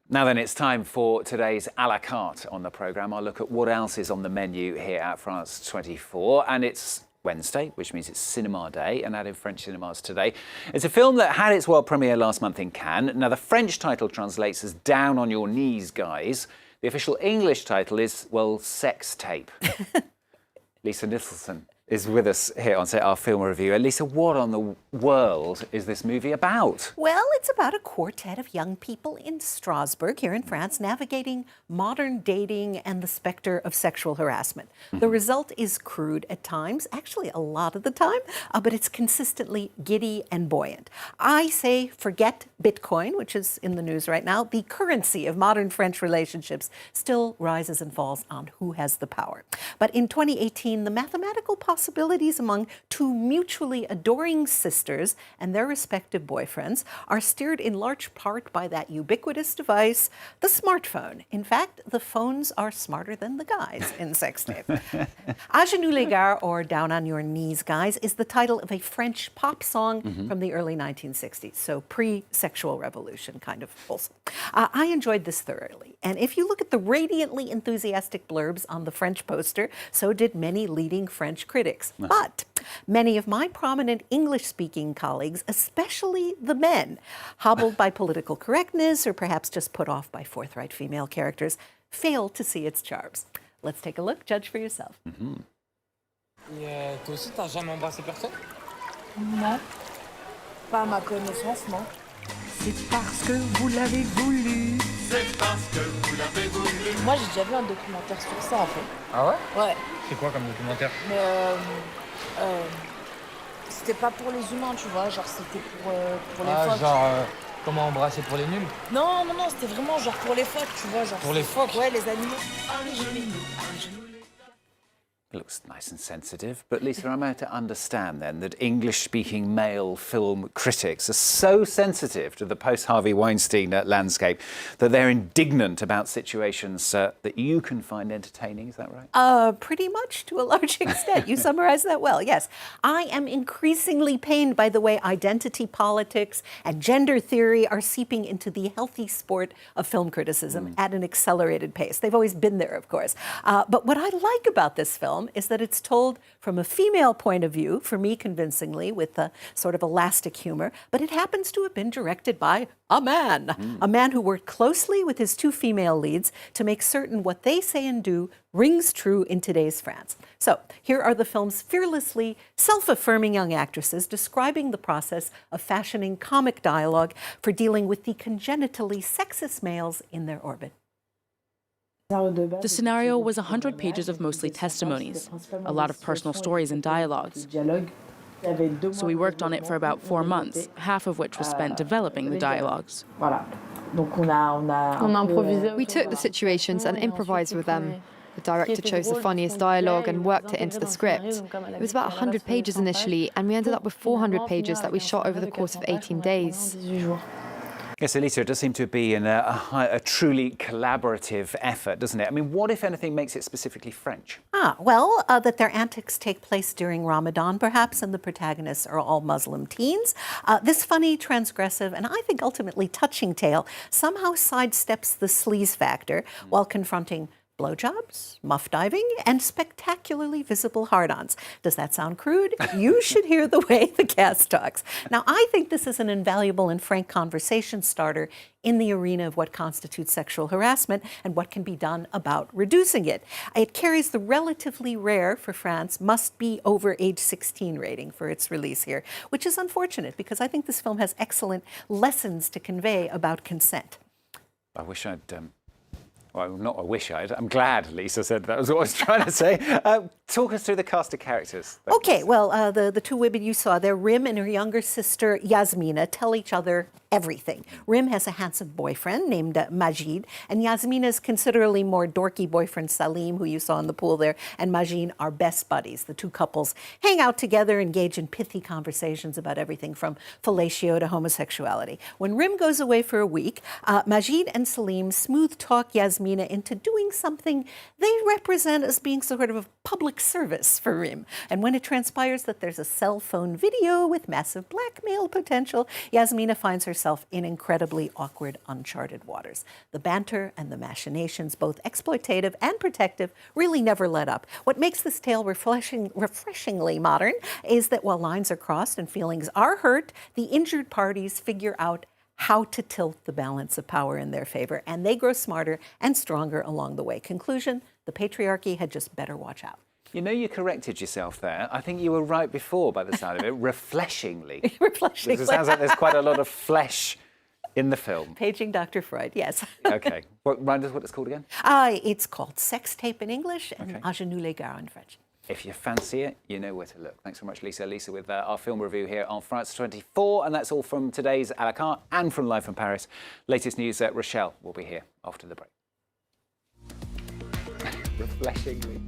Now then, it's time for today's A la Carte on the programme. I'll look at what else is on the menu here at France 24. And it's Wednesday, which means it's Cinema Day, and out in French cinemas today. It's a film that had its world premiere last month in Cannes. Now, the French title translates as Down on Your Knees, Guys. The official English title is, well, Sextape. Lisa Nesselson is with us here on our film review. Lisa, what on the world is this movie about? Well, it's about a quartet of young people in Strasbourg, here in France, navigating modern dating and the specter of sexual harassment. The result is crude at times, actually a lot of the time, but it's consistently giddy and buoyant. I say forget Bitcoin, which is in the news right now. The currency of modern French relationships still rises and falls on who has the power. But in 2018, the mathematical possibilities among two mutually adoring sisters and their respective boyfriends are steered in large part by that ubiquitous device, the smartphone. In fact, the phones are smarter than the guys in Sextape. A genoux les gars, or Down on Your Knees, Guys, is the title of a French pop song from the early 1960s, so pre-sexual revolution, kind of wholesome. I enjoyed this thoroughly, and if you look at the radiantly enthusiastic blurbs on the French poster, so did many leading French critics. But many of my prominent English-speaking colleagues, especially the men, hobbled by political correctness or perhaps just put off by forthright female characters, fail to see its charms. Let's take a look. Judge for yourself. Et toi aussi, t'as jamais embrassé personne? Non, pas à ma connaissance, non. C'est parce que vous l'avez voulu. C'est parce que vous l'avez voulu. Moi, j'ai déjà vu un documentaire sur ça, en fait. Ah ouais? Ouais, C'est quoi comme documentaire? mais c'était pas pour les humains, tu vois, genre c'était pour les phoques. Genre comment embrasser pour les nuls? Non, c'était vraiment genre pour les phoques, tu vois, genre. Pour les phoques? Ouais, les animaux. It looks nice and sensitive, but Lisa, I'm able to understand then that English-speaking male film critics are so sensitive to the post-Harvey Weinstein landscape that they're indignant about situations that you can find entertaining. Is that right? Pretty much, to a large extent. You summarized that well, yes. I am increasingly pained by the way identity politics and gender theory are seeping into the healthy sport of film criticism at an accelerated pace. They've always been there, of course. But what I like about this film is that it's told from a female point of view, for me convincingly, with a sort of elastic humor, but it happens to have been directed by a man who worked closely with his two female leads to make certain what they say and do rings true in today's France. So here are the film's fearlessly self-affirming young actresses describing the process of fashioning comic dialogue for dealing with the congenitally sexist males in their orbit. The scenario was 100 pages of mostly testimonies, a lot of personal stories and dialogues. So we worked on it for about 4 months, half of which was spent developing the dialogues. We took the situations and improvised with them. The director chose the funniest dialogue and worked it into the script. It was about 100 pages initially, and we ended up with 400 pages that we shot over the course of 18 days. Yes, Elisa, it does seem to be a truly collaborative effort, doesn't it? I mean, what, if anything, makes it specifically French? Well, that their antics take place during Ramadan, perhaps, and the protagonists are all Muslim teens. This funny, transgressive, and I think ultimately touching tale somehow sidesteps the sleaze factor while confronting blowjobs, muff diving, and spectacularly visible hard-ons. Does that sound crude? You should hear the way the cast talks. Now, I think this is an invaluable and frank conversation starter in the arena of what constitutes sexual harassment and what can be done about reducing it. It carries the relatively rare, for France, must be over age 16 rating for its release here, which is unfortunate because I think this film has excellent lessons to convey about consent. I wish I'd... Well, not I wish I'd. I'm glad Lisa said that. Was what I was trying to say. Talk us through the cast of characters. Okay, well, the two women you saw there, Rim and her younger sister Yasmina, tell each other everything. Rim has a handsome boyfriend named Majid, and Yasmina's considerably more dorky boyfriend Salim, who you saw in the pool there, and Majid are best buddies. The two couples hang out together, engage in pithy conversations about everything from fellatio to homosexuality. When Rim goes away for a week, Majid and Salim smooth talk Yasmina Yasmina into doing something they represent as being sort of a public service for Rim. And when it transpires that there's a cell phone video with massive blackmail potential, Yasmina finds herself in incredibly awkward, uncharted waters. The banter and the machinations, both exploitative and protective, really never let up. What makes this tale refreshingly modern is that while lines are crossed and feelings are hurt, the injured parties figure out how to tilt the balance of power in their favor, and they grow smarter and stronger along the way. Conclusion, the patriarchy had just better watch out. You know, you corrected yourself there. I think you were right before, by the sound of it, refreshingly. Refreshingly. It sounds like there's quite a lot of flesh in the film. Paging Dr. Freud, yes. Okay. Remind us what it's called again? It's called Sextape in English and Okay. A genoux les gars in French. If you fancy it, you know where to look. Thanks so much, Lisa. Lisa with our film review here on France 24. And that's all from today's A la Carte and from Live from Paris. Latest news, Rochelle will be here after the break. Refreshingly.